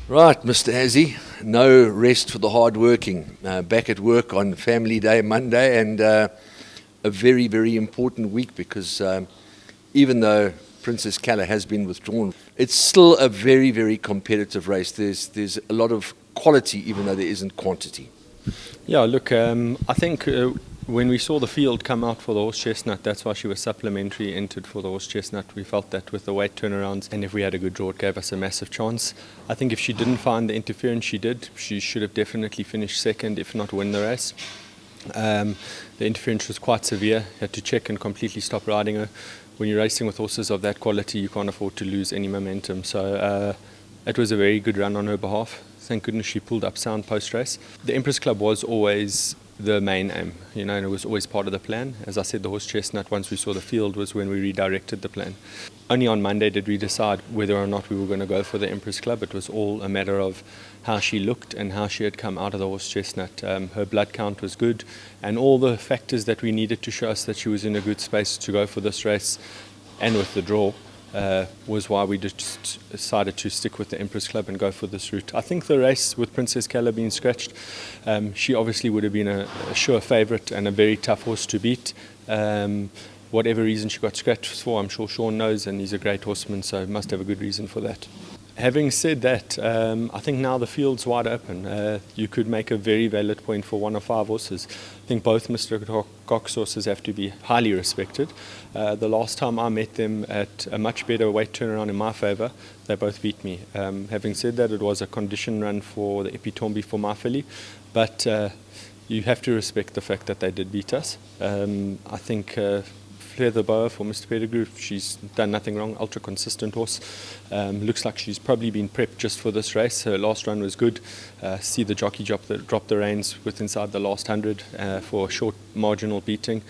Right, Mr. AZZIE, no rest for the hard-working. Back at work on Family Day Monday, and a very, very important week because even though Princess Kala has been withdrawn, it's still a very, very competitive race. There's a lot of quality, even though there isn't quantity. Yeah, look, I think when we saw the field come out for the horse chestnut, that's why she was supplementary entered for the horse chestnut. We felt that with the weight turnarounds, and if we had a good draw, it gave us a massive chance. I think if she didn't find the interference she did, she should have definitely finished second, if not win the race. The interference was quite severe. You had to check and completely stop riding her. When you're racing with horses of that quality, you can't afford to lose any momentum. So it was a very good run on her behalf. Thank goodness she pulled up sound post-race. The Empress Club was always the main aim, and it was always part of the plan. As I said, the horse chestnut, once we saw the field, was when we redirected the plan. Only on Monday did we decide whether or not we were going to go for the Empress Club. It was all a matter of how she looked and how she had come out of the horse chestnut. Her blood count was good, and all the factors that we needed to show us that she was in a good space to go for this race, and with the draw, was why we just decided to stick with the Empress Club and go for this route. I think the race with Princess Kala being scratched, she obviously would have been a sure favourite and a very tough horse to beat. Whatever reason she got scratched for, I'm sure Sean knows, and he's a great horseman, so must have a good reason for that. Having said that, I think now the field's wide open. You could make a very valid point for one of 5 horses. I think both Mr. Cox horses have to be highly respected. The last time I met them at a much better weight turnaround in my favour, they both beat me. Having said that, it was a condition run for the Epitombi for my filly, but you have to respect the fact that they did beat us. I think the Boa for Mr. Pettigrew, she's done nothing wrong, ultra consistent horse. Looks like she's probably been prepped just for this race. Her last run was good. See the jockey drop the reins with inside the last 100 for a short marginal beating.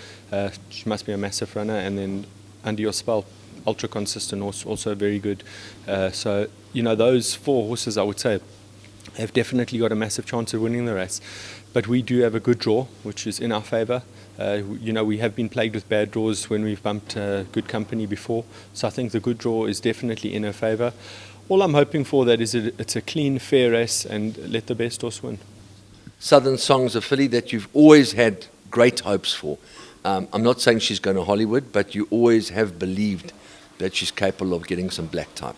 She must be a massive runner. And then Under Your Spell, ultra consistent horse, also very good. So those 4 horses, I would say, have definitely got a massive chance of winning the race. But we do have a good draw, which is in our favour. We have been plagued with bad draws when we've bumped good company before. So I think the good draw is definitely in her favour. All I'm hoping for that is it's a clean, fair race and let the best horse win. Southern Song's a filly that you've always had great hopes for. I'm not saying she's going to Hollywood, but you always have believed that she's capable of getting some black type.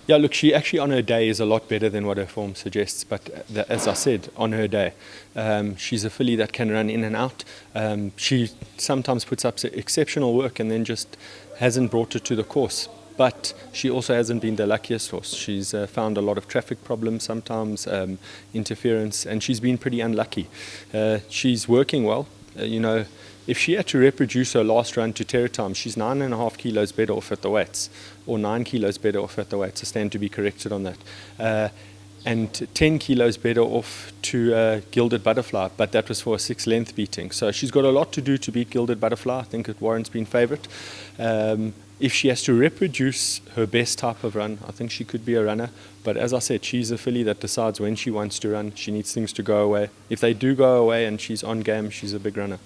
Yeah, look, she actually on her day is a lot better than what her form suggests. But as I said, on her day, she's a filly that can run in and out. She sometimes puts up exceptional work and then just hasn't brought it to the course. But she also hasn't been the luckiest horse. She's found a lot of traffic problems sometimes, interference, and she's been pretty unlucky. She's working well. If she had to reproduce her last run to Terror Time, she's 9.5 kilos better off at the weights, or 9 kilos better off at the weights. I stand to be corrected on that. And 10 kilos better off to Gilded Butterfly, but that was for a 6-length beating. So she's got a lot to do to beat Gilded Butterfly. I think it warrants being favourite. If she has to reproduce her best type of run, I think she could be a runner. But as I said, she's a filly that decides when she wants to run. She needs things to go away. If they do go away and she's on game, she's a big runner.